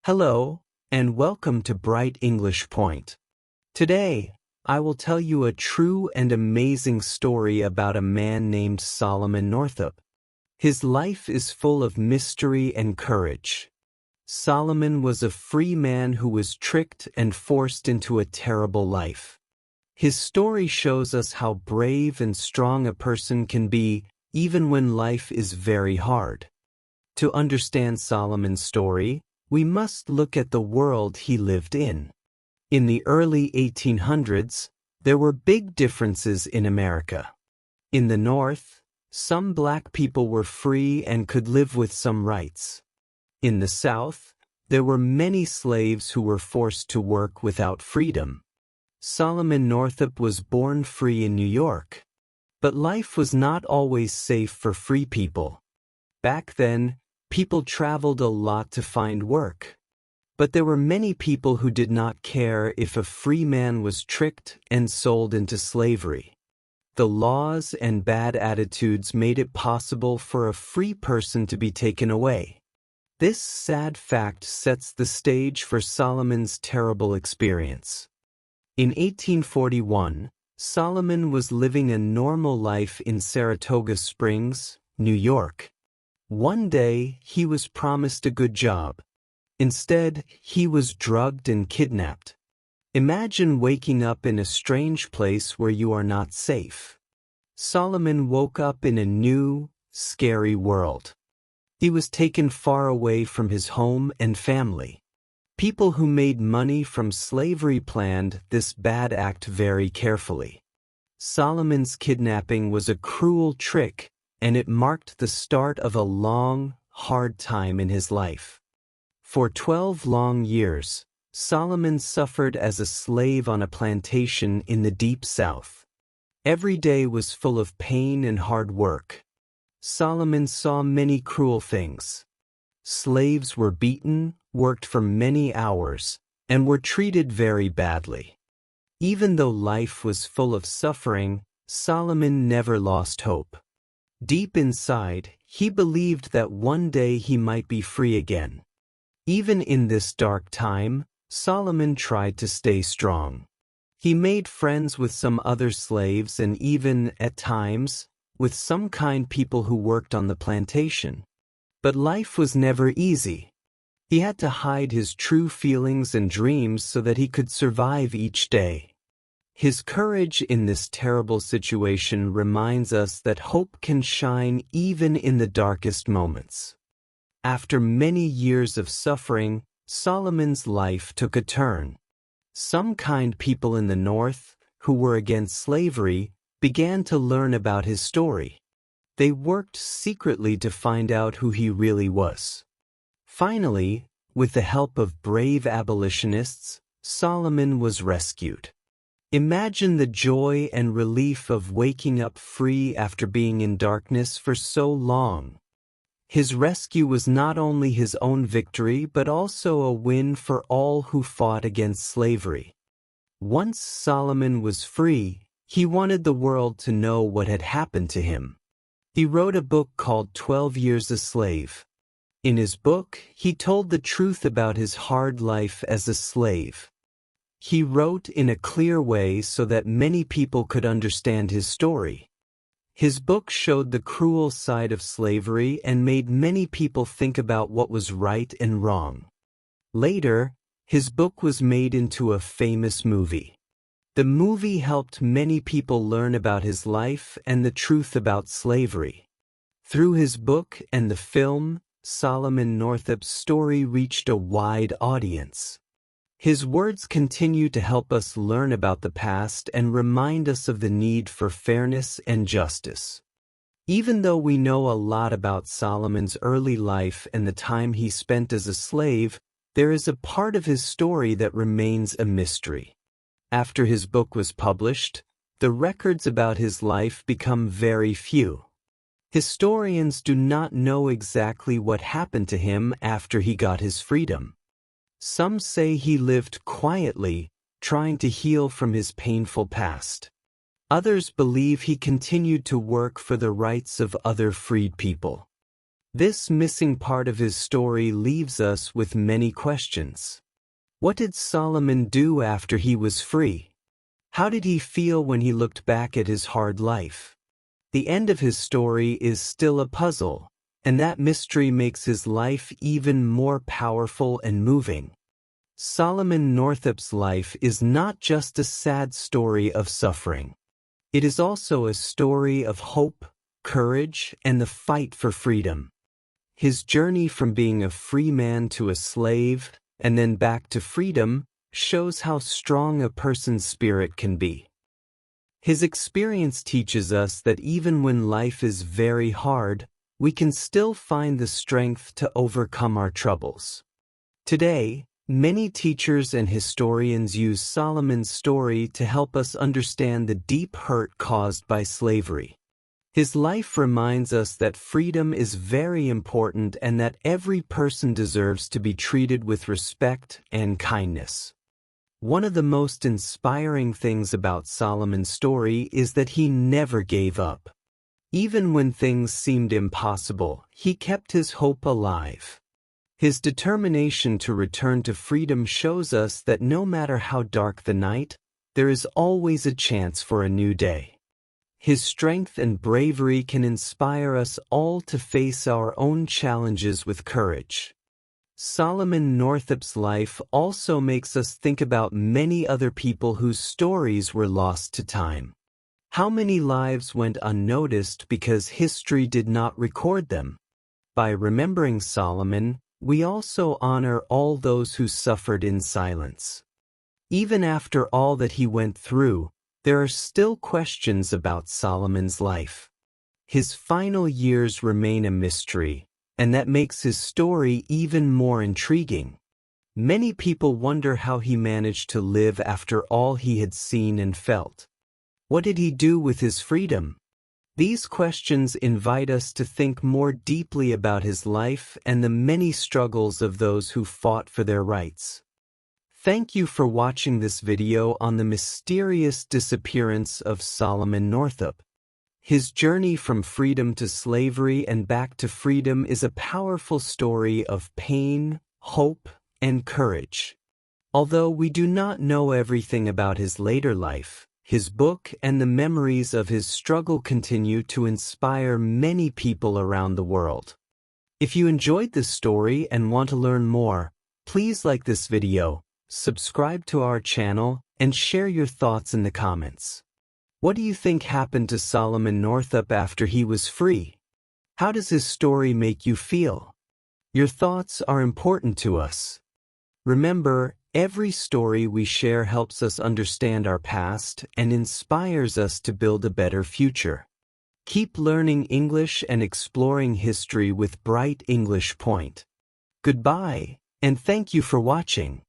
Hello, and welcome to Bright English Point. Today, I will tell you a true and amazing story about a man named Solomon Northup. His life is full of mystery and courage. Solomon was a free man who was tricked and forced into a terrible life. His story shows us how brave and strong a person can be, even when life is very hard. To understand Solomon's story, we must look at the world he lived in. In the early 1800s, there were big differences in America. In the North, some black people were free and could live with some rights. In the South, there were many slaves who were forced to work without freedom. Solomon Northup was born free in New York. But life was not always safe for free people. Back then, people traveled a lot to find work. But there were many people who did not care if a free man was tricked and sold into slavery. The laws and bad attitudes made it possible for a free person to be taken away. This sad fact sets the stage for Solomon's terrible experience. In 1841, Solomon was living a normal life in Saratoga Springs, New York. One day, he was promised a good job. Instead, he was drugged and kidnapped. Imagine waking up in a strange place where you are not safe. Solomon woke up in a new, scary world. He was taken far away from his home and family. People who made money from slavery planned this bad act very carefully. Solomon's kidnapping was a cruel trick, and it marked the start of a long, hard time in his life. For 12 long years, Solomon suffered as a slave on a plantation in the deep South. Every day was full of pain and hard work. Solomon saw many cruel things. Slaves were beaten, worked for many hours, and were treated very badly. Even though life was full of suffering, Solomon never lost hope. Deep inside, he believed that one day he might be free again. Even in this dark time, Solomon tried to stay strong. He made friends with some other slaves and even, at times, with some kind people who worked on the plantation. But life was never easy. He had to hide his true feelings and dreams so that he could survive each day. His courage in this terrible situation reminds us that hope can shine even in the darkest moments. After many years of suffering, Solomon's life took a turn. Some kind people in the North, who were against slavery, began to learn about his story. They worked secretly to find out who he really was. Finally, with the help of brave abolitionists, Solomon was rescued. Imagine the joy and relief of waking up free after being in darkness for so long. His rescue was not only his own victory but also a win for all who fought against slavery. Once Solomon was free, he wanted the world to know what had happened to him. He wrote a book called 12 Years a Slave. In his book, he told the truth about his hard life as a slave. He wrote in a clear way so that many people could understand his story. His book showed the cruel side of slavery and made many people think about what was right and wrong. Later, his book was made into a famous movie. The movie helped many people learn about his life and the truth about slavery. Through his book and the film, Solomon Northup's story reached a wide audience. His words continue to help us learn about the past and remind us of the need for fairness and justice. Even though we know a lot about Solomon's early life and the time he spent as a slave, there is a part of his story that remains a mystery. After his book was published, the records about his life become very few. Historians do not know exactly what happened to him after he got his freedom. Some say he lived quietly, trying to heal from his painful past. Others believe he continued to work for the rights of other freed people. This missing part of his story leaves us with many questions. What did Solomon do after he was free? How did he feel when he looked back at his hard life? The end of his story is still a puzzle, and that mystery makes his life even more powerful and moving. Solomon Northup's life is not just a sad story of suffering. It is also a story of hope, courage, and the fight for freedom. His journey from being a free man to a slave, and then back to freedom, shows how strong a person's spirit can be. His experience teaches us that even when life is very hard, we can still find the strength to overcome our troubles. Today, many teachers and historians use Solomon's story to help us understand the deep hurt caused by slavery. His life reminds us that freedom is very important and that every person deserves to be treated with respect and kindness. One of the most inspiring things about Solomon's story is that he never gave up. Even when things seemed impossible, he kept his hope alive. His determination to return to freedom shows us that no matter how dark the night, there is always a chance for a new day. His strength and bravery can inspire us all to face our own challenges with courage. Solomon Northup's life also makes us think about many other people whose stories were lost to time. How many lives went unnoticed because history did not record them? By remembering Solomon, we also honor all those who suffered in silence. Even after all that he went through, there are still questions about Solomon's life. His final years remain a mystery, and that makes his story even more intriguing. Many people wonder how he managed to live after all he had seen and felt. What did he do with his freedom? These questions invite us to think more deeply about his life and the many struggles of those who fought for their rights. Thank you for watching this video on the mysterious disappearance of Solomon Northup. His journey from freedom to slavery and back to freedom is a powerful story of pain, hope, and courage. Although we do not know everything about his later life, his book and the memories of his struggle continue to inspire many people around the world. If you enjoyed this story and want to learn more, please like this video, subscribe to our channel, and share your thoughts in the comments. What do you think happened to Solomon Northup after he was free? How does his story make you feel? Your thoughts are important to us. Remember, every story we share helps us understand our past and inspires us to build a better future. Keep learning English and exploring history with Bright English Point. Goodbye, and thank you for watching.